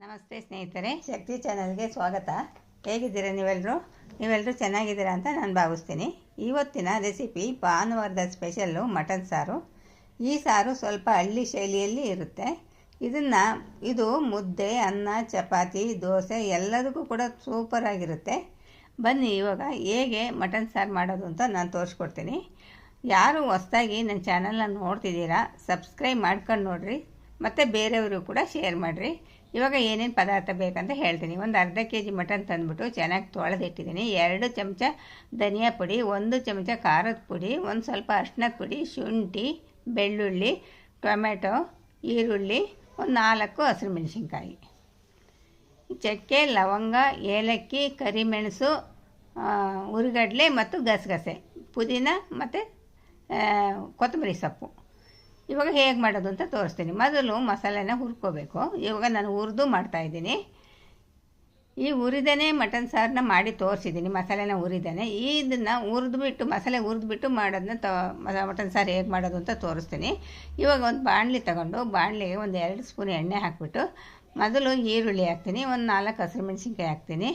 ನಮಸ್ತೆ ಸ್ನೇಹಿತರೆ, ಶಕ್ತಿ ಚಾನಲ್ಗೆ ಸ್ವಾಗತ. ಹೇಗಿದ್ದೀರಾ ನೀವೆಲ್ಲರೂ ಚೆನ್ನಾಗಿದ್ದೀರಾ ಅಂತ ನಾನು ಭಾವಿಸ್ತೀನಿ. ಇವತ್ತಿನ ರೆಸಿಪಿ ಭಾನುವಾರದ ಸ್ಪೆಷಲ್ಲು ಮಟನ್ ಸಾರು. ಈ ಸಾರು ಸ್ವಲ್ಪ ಹಳ್ಳಿ ಶೈಲಿಯಲ್ಲಿ ಇರುತ್ತೆ. ಇದು ಮುದ್ದೆ, ಅನ್ನ, ಚಪಾತಿ, ದೋಸೆ ಎಲ್ಲದಕ್ಕೂ ಕೂಡ ಸೂಪರಾಗಿರುತ್ತೆ. ಬನ್ನಿ ಇವಾಗ ಹೇಗೆ ಮಟನ್ ಸಾರು ಮಾಡೋದು ಅಂತ ನಾನು ತೋರಿಸ್ಕೊಡ್ತೀನಿ. ಯಾರು ಹೊಸದಾಗಿ ನನ್ನ ಚಾನಲ್ನ ನೋಡ್ತಿದ್ದೀರಾ ಸಬ್ಸ್ಕ್ರೈಬ್ ಮಾಡ್ಕೊಂಡು ನೋಡಿರಿ, ಮತ್ತು ಬೇರೆಯವರು ಕೂಡ ಶೇರ್ ಮಾಡಿರಿ. ಇವಾಗ ಏನೇನು ಪದಾರ್ಥ ಬೇಕಂತ ಹೇಳ್ತೀನಿ. ಒಂದು ಅರ್ಧ ಕೆಜಿ ಮಟನ್ ತಂದುಬಿಟ್ಟು ಚೆನ್ನಾಗಿ ತೊಳೆದಿಟ್ಟಿದ್ದೀನಿ. 2 ಚಮಚ ಧನಿಯಾ ಪುಡಿ, 1 ಚಮಚ ಖಾರದ ಪುಡಿ, ಒಂದು ಸ್ವಲ್ಪ ಅರಿಶಿಣದ ಪುಡಿ, ಶುಂಠಿ, ಬೆಳ್ಳುಳ್ಳಿ, ಟೊಮೆಟೊ, ಈರುಳ್ಳಿ, ಒಂದು 4 ಹಸಿರು ಮೆಣಸಿನ್ಕಾಯಿ, ಚಕ್ಕೆ, ಲವಂಗ, ಏಲಕ್ಕಿ, ಕರಿಮೆಣಸು, ಹುರಿಗಡಲೆ ಮತ್ತು ಗಸಗಸೆ, ಪುದೀನ ಮತ್ತು ಕೊತ್ತಂಬರಿ ಸೊಪ್ಪು. ಇವಾಗ ಹೇಗೆ ಮಾಡೋದು ಅಂತ ತೋರಿಸ್ತೀನಿ. ಮೊದಲು ಮಸಾಲೆನ ಹುರ್ಕೋಬೇಕು. ಇವಾಗ ನಾನು ಹುರಿದು ಮಾಡ್ತಾಯಿದ್ದೀನಿ. ಈ ಹುರಿದೇ ಮಟನ್ ಸಾರನ್ನ ಮಾಡಿ ತೋರಿಸಿದ್ದೀನಿ. ಮಸಾಲೆನ ಹುರಿದೇನೆ. ಇದನ್ನು ಮಸಾಲೆ ಹುರಿದ್ಬಿಟ್ಟು ಮಾಡೋದನ್ನ ಮಟನ್ ಸಾರು ಹೇಗೆ ಮಾಡೋದು ಅಂತ ತೋರಿಸ್ತೀನಿ. ಇವಾಗ ಒಂದು ಬಾಣಲಿ ತಗೊಂಡು ಬಾಣಲಿಗೆ ಒಂದು 2 ಸ್ಪೂನ್ ಎಣ್ಣೆ ಹಾಕಿಬಿಟ್ಟು ಮೊದಲು ಈರುಳ್ಳಿ ಹಾಕ್ತೀನಿ, ಒಂದು 4 ಹಸಿರು ಮೆಣಸಿನ್ಕಾಯಿ ಹಾಕ್ತೀನಿ.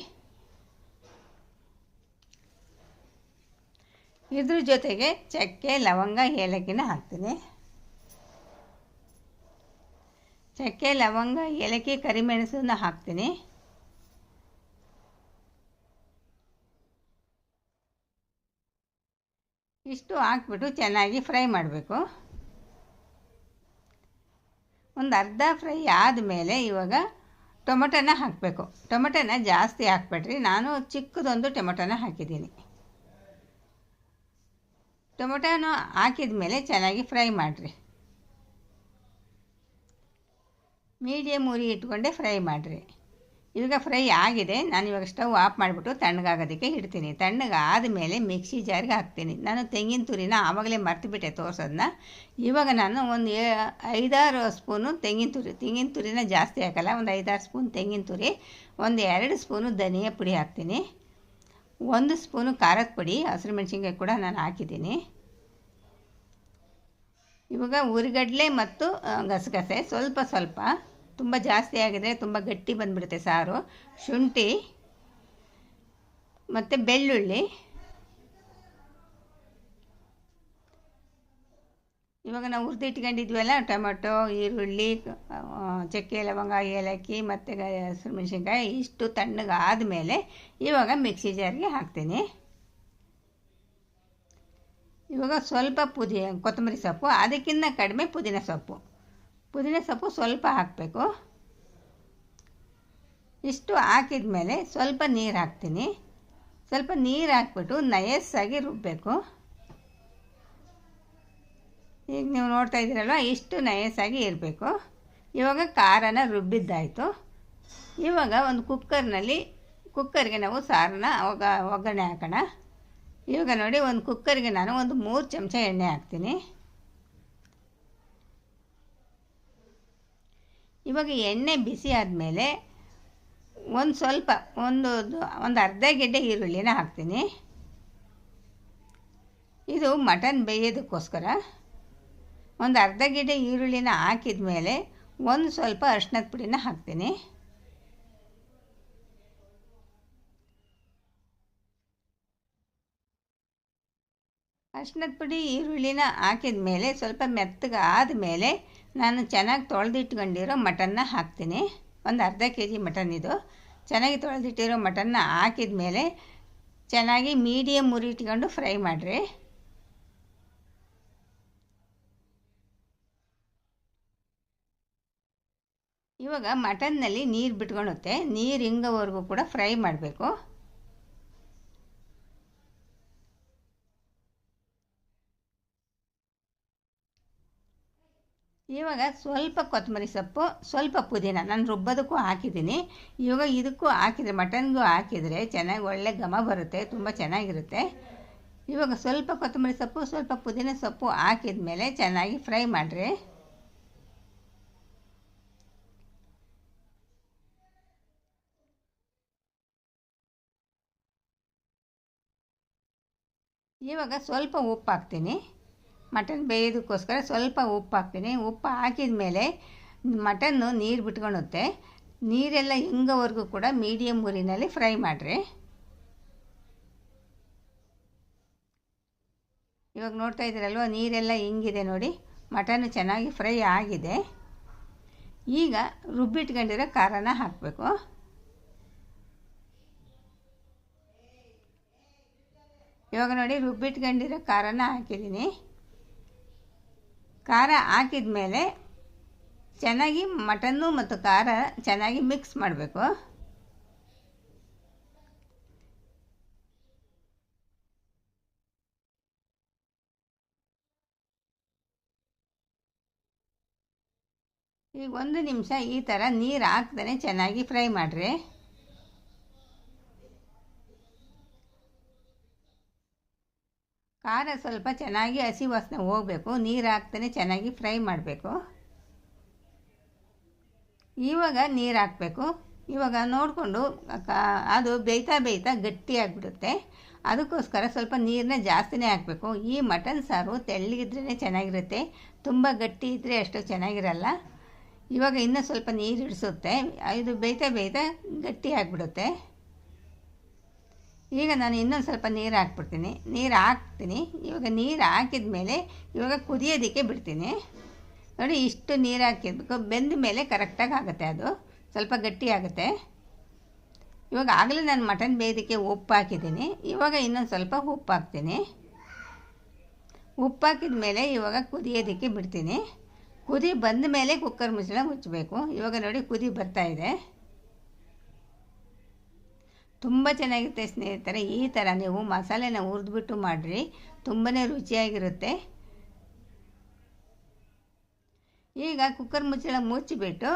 ಇದ್ರ ಜೊತೆಗೆ ಚಕ್ಕೆ, ಲವಂಗ, ಏಲಕ್ಕಿನ ಹಾಕ್ತೀನಿ. ಚಕ್ಕೆ, ಲವಂಗ, ಏಲಕ್ಕಿ, ಕರಿಮೆಣಸನ್ನ ಹಾಕ್ತೀನಿ. ಇಷ್ಟು ಹಾಕ್ಬಿಟ್ಟು ಚೆನ್ನಾಗಿ ಫ್ರೈ ಮಾಡಬೇಕು. ಒಂದು ಅರ್ಧ ಫ್ರೈ ಆದಮೇಲೆ ಇವಾಗ ಟೊಮೆಟೊನ ಹಾಕಬೇಕು. ಟೊಮೆಟೊನ ಜಾಸ್ತಿ ಹಾಕ್ಬೇಡ್ರಿ, ನಾನು ಚಿಕ್ಕದೊಂದು ಟೊಮೆಟೊನ ಹಾಕಿದ್ದೀನಿ. ಟೊಮೆಟೊನ ಹಾಕಿದ ಮೇಲೆ ಚೆನ್ನಾಗಿ ಫ್ರೈ ಮಾಡಿರಿ. ಮೀಡಿಯಮ್ ಉರಿ ಇಟ್ಕೊಂಡೆ ಫ್ರೈ ಮಾಡಿರಿ. ಇವಾಗ ಫ್ರೈ ಆಗಿದೆ. ನಾನು ಇವಾಗ ಸ್ಟವ್ ಆಫ್ ಮಾಡಿಬಿಟ್ಟು ತಣ್ಣಗಾಗೋದಕ್ಕೆ ಇಡ್ತೀನಿ. ತಣ್ಣಗಾದ ಮೇಲೆ ಮಿಕ್ಸಿ ಜಾರ್ಗೆ ಹಾಕ್ತೀನಿ. ನಾನು ತೆಂಗಿನ ತುರಿನ ಆವಾಗಲೇ ಮರ್ತುಬಿಟ್ಟೆ ತೋರಿಸೋದನ್ನ. ಇವಾಗ ನಾನು ಒಂದು 5-6 ಸ್ಪೂನು ತೆಂಗಿನ ತುರಿನ ಜಾಸ್ತಿ ಹಾಕಲ್ಲ, ಒಂದು 5-6 ಸ್ಪೂನ್ ತೆಂಗಿನ ತುರಿ, ಒಂದು 2 ಸ್ಪೂನು ಧನಿಯಾ ಪುಡಿ ಹಾಕ್ತೀನಿ, 1 ಸ್ಪೂನು ಖಾರದ ಪುಡಿ, ಹಸಿರು ಮೆಣಸಿನ್ಕಾಯಿ ಕೂಡ ನಾನು ಹಾಕಿದ್ದೀನಿ. ಇವಾಗ ಹುರಿಗಡಲೆ ಮತ್ತು ಗಸಗಸೆ ಸ್ವಲ್ಪ, ತುಂಬ ಜಾಸ್ತಿ ಆಗಿದ್ರೆ ತುಂಬ ಗಟ್ಟಿ ಬಂದುಬಿಡುತ್ತೆ ಸಾರು. ಶುಂಠಿ ಮತ್ತು ಬೆಳ್ಳುಳ್ಳಿ. ಇವಾಗ ನಾವು ಹುರಿದಿಟ್ಕೊಂಡಿದ್ವಲ್ಲ ಟೊಮೆಟೊ, ಈರುಳ್ಳಿ, ಚಕ್ಕೆ, ಲವಂಗ, ಏಲಕ್ಕಿ ಮತ್ತು ಹಸಿರು ಮೆಣಸಿನ್ಕಾಯಿ ಇಷ್ಟು ತಣ್ಣಗಾದಮೇಲೆ ಇವಾಗ ಮಿಕ್ಸಿ ಜಾರ್ಗೆ ಹಾಕ್ತೀನಿ. ಇವಾಗ ಸ್ವಲ್ಪ ಕೊತ್ತಂಬರಿ ಸೊಪ್ಪು, ಅದಕ್ಕಿಂತ ಕಡಿಮೆ ಪುದೀನ ಸೊಪ್ಪು ಸ್ವಲ್ಪ ಹಾಕಬೇಕು. ಇಷ್ಟು ಹಾಕಿದ ಮೇಲೆ ಸ್ವಲ್ಪ ನೀರು ಹಾಕ್ತೀನಿ. ಸ್ವಲ್ಪ ನೀರು ಹಾಕ್ಬಿಟ್ಟು ನಯಸ್ಸಾಗಿ ರುಬ್ಬಬೇಕು. ಈಗ ನೀವು ನೋಡ್ತಾ ಇದ್ದೀರಲ್ವ, ಇಷ್ಟು ನಯಸ್ಸಾಗಿ ಇರಬೇಕು. ಇವಾಗ ಖಾರನ ರುಬ್ಬಿದ್ದಾಯಿತು. ಇವಾಗ ಒಂದು ಕುಕ್ಕರ್ಗೆ ನಾವು ಸಾರನ್ನ ಒಗ್ಗರಣೆ ಹಾಕೋಣ. ಇವಾಗ ನೋಡಿ, ಒಂದು ಕುಕ್ಕರ್ಗೆ ನಾನು ಒಂದು 3 ಚಮಚ ಎಣ್ಣೆ ಹಾಕ್ತೀನಿ. ಇವಾಗ ಎಣ್ಣೆ ಬಿಸಿ ಆದಮೇಲೆ ಒಂದು ಅರ್ಧ ಗೆಡ್ಡೆ ಈರುಳ್ಳಿನ ಹಾಕ್ತೀನಿ. ಇದು ಮಟನ್ ಬೇಯೋದಕ್ಕೋಸ್ಕರ. ಒಂದು ಅರ್ಧ ಗೆಡ್ಡೆ ಈರುಳ್ಳಿನ ಹಾಕಿದ ಮೇಲೆ ಒಂದು ಸ್ವಲ್ಪ ಅರಿಶಿಣದ ಪುಡಿನ ಹಾಕ್ತೀನಿ. ಅರಿಶಿಣದ ಪುಡಿ ಈರುಳ್ಳಿನ ಹಾಕಿದ ಮೇಲೆ ಸ್ವಲ್ಪ ಮೆತ್ತಗೆ ಆದಮೇಲೆ ನಾನು ಚೆನ್ನಾಗಿ ತೊಳೆದಿಟ್ಕೊಂಡಿರೋ ಮಟನ್ನ ಹಾಕ್ತೀನಿ. ಒಂದು ಅರ್ಧ ಕೆಜಿ ಮಟನ್ ಇದು. ಚೆನ್ನಾಗಿ ತೊಳೆದಿಟ್ಟಿರೋ ಮಟನ್ನ ಹಾಕಿದ ಮೇಲೆ ಚೆನ್ನಾಗಿ ಮೀಡಿಯಮ್ ಉರಿ ಇಟ್ಕೊಂಡು ಫ್ರೈ ಮಾಡಿರಿ. ಇವಾಗ ಮಟನ್ನಲ್ಲಿ ನೀರು ಬಿಟ್ಕೊಳುತ್ತೆ. ನೀರು ಹಿಂಗೋವರೆಗೂ ಕೂಡ ಫ್ರೈ ಮಾಡಬೇಕು. ಇವಾಗ ಸ್ವಲ್ಪ ಕೊತ್ತಂಬರಿ ಸೊಪ್ಪು, ಸ್ವಲ್ಪ ಪುದೀನ ನಾನು ರುಬ್ಬೋದಕ್ಕೂ ಹಾಕಿದ್ದೀನಿ. ಇವಾಗ ಇದಕ್ಕೂ ಹಾಕಿದರೆ, ಮಟನ್ಗೂ ಹಾಕಿದರೆ ಚೆನ್ನಾಗಿ ಒಳ್ಳೆ ಘಮ ಬರುತ್ತೆ, ತುಂಬ ಚೆನ್ನಾಗಿರುತ್ತೆ. ಇವಾಗ ಸ್ವಲ್ಪ ಕೊತ್ತಂಬರಿ ಸೊಪ್ಪು, ಸ್ವಲ್ಪ ಪುದೀನ ಸೊಪ್ಪು ಹಾಕಿದ ಮೇಲೆ ಚೆನ್ನಾಗಿ ಫ್ರೈ ಮಾಡಿರಿ. ಇವಾಗ ಸ್ವಲ್ಪ ಉಪ್ಪು ಹಾಕ್ತೀನಿ. ಮಟನ್ ಬೇಯೋದಕ್ಕೋಸ್ಕರ ಸ್ವಲ್ಪ ಉಪ್ಪು ಹಾಕ್ತೀನಿ. ಉಪ್ಪು ಹಾಕಿದ ಮೇಲೆ ಮಟನ್ನು ನೀರು ಬಿಟ್ಕೊಳುತ್ತೆ. ನೀರೆಲ್ಲ ಹಿಂಗೋವರೆಗೂ ಕೂಡ ಮೀಡಿಯಮ್ ಉರಿನಲ್ಲಿ ಫ್ರೈ ಮಾಡಿರಿ. ಇವಾಗ ನೋಡ್ತಾ ಇದ್ದೀರಲ್ವ, ನೀರೆಲ್ಲ ಹಿಂಗಿದೆ ನೋಡಿ, ಮಟನ್ನು ಚೆನ್ನಾಗಿ ಫ್ರೈ ಆಗಿದೆ. ಈಗ ರುಬ್ಬಿಟ್ಕೊಂಡಿರೋ ಖಾರನ ಹಾಕಬೇಕು. ಇವಾಗ ನೋಡಿ ರುಬ್ಬಿಟ್ಕೊಂಡಿರೋ ಖಾರನ ಹಾಕಿದ್ದೀನಿ. ಖಾರ ಹಾಕಿದ ಮೇಲೆ ಚೆನ್ನಾಗಿ ಮಟನ್ನು ಮತ್ತು ಖಾರ ಚೆನ್ನಾಗಿ ಮಿಕ್ಸ್ ಮಾಡಬೇಕು. ಈಗ 1 ನಿಮಿಷ ಈ ಥರ ನೀರು ಹಾಕ್ದೇ ಚೆನ್ನಾಗಿ ಫ್ರೈ ಮಾಡಿರಿ. ಖಾರ ಸ್ವಲ್ಪ ಚೆನ್ನಾಗಿ ಹಸಿ ವಾಸನೆ ಹೋಗಬೇಕು, ನೀರು ಹಾಕ್ದೇ ಚೆನ್ನಾಗಿ ಫ್ರೈ ಮಾಡಬೇಕು. ಇವಾಗ ನೀರು ಹಾಕಬೇಕು. ಇವಾಗ ನೋಡಿಕೊಂಡು ಅದು ಬೇಯ್ತಾ ಗಟ್ಟಿಯಾಗಿಬಿಡುತ್ತೆ. ಅದಕ್ಕೋಸ್ಕರ ಸ್ವಲ್ಪ ನೀರನ್ನ ಜಾಸ್ತಿನೇ ಹಾಕಬೇಕು. ಈ ಮಟನ್ ಸಾರು ತೆಳ್ಳಗಿದ್ರೇ ಚೆನ್ನಾಗಿರುತ್ತೆ, ತುಂಬ ಗಟ್ಟಿ ಇದ್ದರೆ ಅಷ್ಟು ಚೆನ್ನಾಗಿರಲ್ಲ. ಇವಾಗ ಇನ್ನೂ ಸ್ವಲ್ಪ ನೀರು ಇಡಿಸುತ್ತೆ, ಇದು ಬೇಯ್ತಾ ಗಟ್ಟಿ ಆಗಿಬಿಡುತ್ತೆ. ಈಗ ನಾನು ಇನ್ನೊಂದು ಸ್ವಲ್ಪ ನೀರು ಹಾಕ್ಬಿಡ್ತೀನಿ. ಇವಾಗ ನೀರು ಹಾಕಿದ ಮೇಲೆ ಇವಾಗ ಕುದಿಯೋದಕ್ಕೆ ಬಿಡ್ತೀನಿ. ನೋಡಿ, ಇಷ್ಟು ನೀರು ಹಾಕಿರ್ಬೇಕು. ಬೆಂದ ಮೇಲೆ ಕರೆಕ್ಟಾಗಿ ಆಗುತ್ತೆ, ಅದು ಸ್ವಲ್ಪ ಗಟ್ಟಿ ಆಗುತ್ತೆ. ಇವಾಗ ಆಗಲೇ ನಾನು ಮಟನ್ ಬೇಯೋದಕ್ಕೆ ಉಪ್ಪು ಹಾಕಿದ್ದೀನಿ. ಇವಾಗ ಇನ್ನೊಂದು ಸ್ವಲ್ಪ ಉಪ್ಪು ಹಾಕ್ತೀನಿ. ಉಪ್ಪು ಹಾಕಿದ ಮೇಲೆ ಇವಾಗ ಕುದಿಯೋದಕ್ಕೆ ಬಿಡ್ತೀನಿ. ಕುದಿ ಬಂದ ಮೇಲೆ ಕುಕ್ಕರ್ ಮುಚ್ಚಳ ಮುಚ್ಚಬೇಕು. ಇವಾಗ ನೋಡಿ ಕುದಿ ಬರ್ತಾ ಇದೆ. ತುಂಬ ಚೆನ್ನಾಗಿರುತ್ತೆ ಸ್ನೇಹಿತರೆ. ಈ ಥರ ನೀವು ಮಸಾಲೆನ ಹುರಿದ್ಬಿಟ್ಟು ಮಾಡಿರಿ, ತುಂಬಾ ರುಚಿಯಾಗಿರುತ್ತೆ. ಈಗ ಕುಕ್ಕರ್ ಮುಚ್ಚಳ ಮುಚ್ಚಿಬಿಟ್ಟು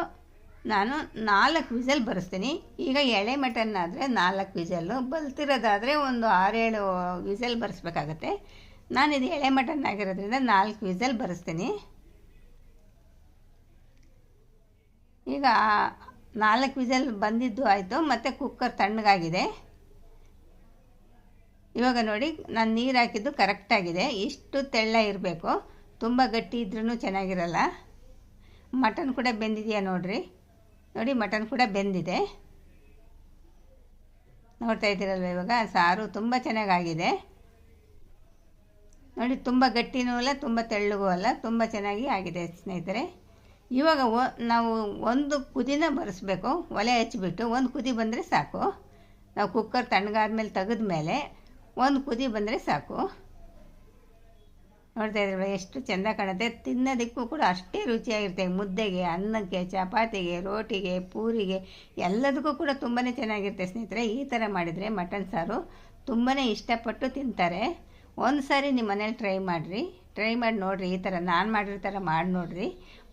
ನಾನು 4 ವಿಸಲ್ ಬರೆಸ್ತೀನಿ. ಈಗ ಎಳೆ ಮಟನ್ ಆದರೆ 4 ವಿಸಲ್ಲು, ಬಲ್ತಿರೋದಾದರೆ ಒಂದು 6-7 ವಿಸಲ್ ಬರೆಸ್ಬೇಕಾಗತ್ತೆ. ನಾನಿದು ಎಳೆ ಮಟನ್ ಆಗಿರೋದ್ರಿಂದ 4 ವಿಸಲ್ ಬರೆಸ್ತೀನಿ. ಈಗ 4 ವಿಸಲ್ ಬಂದಿದ್ದು ಆಯಿತು, ಮತ್ತು ಕುಕ್ಕರ್ ತಣ್ಣಗಾಗಿದೆ. ಇವಾಗ ನೋಡಿ, ನಾನು ನೀರು ಹಾಕಿದ್ದು ಕರೆಕ್ಟಾಗಿದೆ. ಇಷ್ಟು ತೆಳ್ಳ ಇರಬೇಕು, ತುಂಬ ಗಟ್ಟಿ ಇದ್ರೂ ಚೆನ್ನಾಗಿರಲ್ಲ. ಮಟನ್ ಕೂಡ ಬೆಂದಿದೆಯಾ ನೋಡಿ, ಮಟನ್ ಕೂಡ ಬೆಂದಿದೆ. ನೋಡ್ತಾ ಇದ್ದೀರಲ್ವ, ಇವಾಗ ಸಾರು ತುಂಬ ಚೆನ್ನಾಗಾಗಿದೆ ನೋಡಿ. ತುಂಬ ಗಟ್ಟಿನೂ ಅಲ್ಲ, ತುಂಬ ತೆಳ್ಳಗೂ ಅಲ್ಲ, ತುಂಬ ಚೆನ್ನಾಗಿ ಆಗಿದೆ ಸ್ನೇಹಿತರೆ. ಇವಾಗ ನಾವು ಒಂದು ಕುದಿನ ಬರೆಸ್ಬೇಕು. ಒಲೆ ಹಚ್ಚಿಬಿಟ್ಟು ಒಂದು ಕುದಿ ಬಂದರೆ ಸಾಕು. ನಾವು ಕುಕ್ಕರ್ ತಣ್ಣಗಾದ್ಮೇಲೆ ತೆಗೆದ ಮೇಲೆ ಒಂದು ಕುದಿ ಬಂದರೆ ಸಾಕು. ನೋಡ್ತಾ ಇದ್ದೀರಲ್ಲ ಎಷ್ಟು ಚೆಂದ ಕಾಣುತ್ತೆ. ತಿನ್ನೋದಕ್ಕೂ ಕೂಡ ಅಷ್ಟೇ ರುಚಿಯಾಗಿರುತ್ತೆ. ಮುದ್ದೆಗೆ, ಅನ್ನಕ್ಕೆ, ಚಪಾತಿಗೆ, ರೋಟಿಗೆ, ಪೂರಿಗೆ ಎಲ್ಲದಕ್ಕೂ ಕೂಡ ತುಂಬಾ ಚೆನ್ನಾಗಿರುತ್ತೆ ಸ್ನೇಹಿತರೆ. ಈ ಥರ ಮಾಡಿದರೆ ಮಟನ್ ಸಾರು ತುಂಬಾ ಇಷ್ಟಪಟ್ಟು ತಿಂತಾರೆ. ಒಂದು ಸಾರಿ ನಿಮ್ಮ ಮನೇಲಿ ಟ್ರೈ ಮಾಡಿ ನೋಡಿರಿ. ಈ ಥರ ನಾನು ಮಾಡಿರೋ ಥರ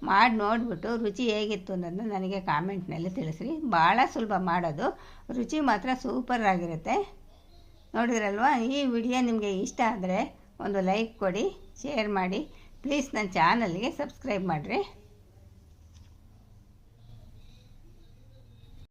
ಮಾಡಿ ನೋಡಿಬಿಟ್ಟು ರುಚಿ ಹೇಗಿತ್ತು ಅನ್ನೋದನ್ನ ನನಗೆ ಕಾಮೆಂಟ್ನಲ್ಲಿ ತಿಳಿಸ್ರಿ. ಭಾಳ ಸುಲಭ ಮಾಡೋದು, ರುಚಿ ಮಾತ್ರ ಸೂಪರ್ ಆಗಿರುತ್ತೆ. ನೋಡಿದ್ರಲ್ವಾ, ಈ ವಿಡಿಯೋ ನಿಮಗೆ ಇಷ್ಟ ಆದರೆ ಒಂದು ಲೈಕ್ ಕೊಡಿ, ಶೇರ್ ಮಾಡಿ, ಪ್ಲೀಸ್ ನನ್ನ ಚಾನಲ್ಗೆ ಸಬ್ಸ್ಕ್ರೈಬ್ ಮಾಡಿರಿ.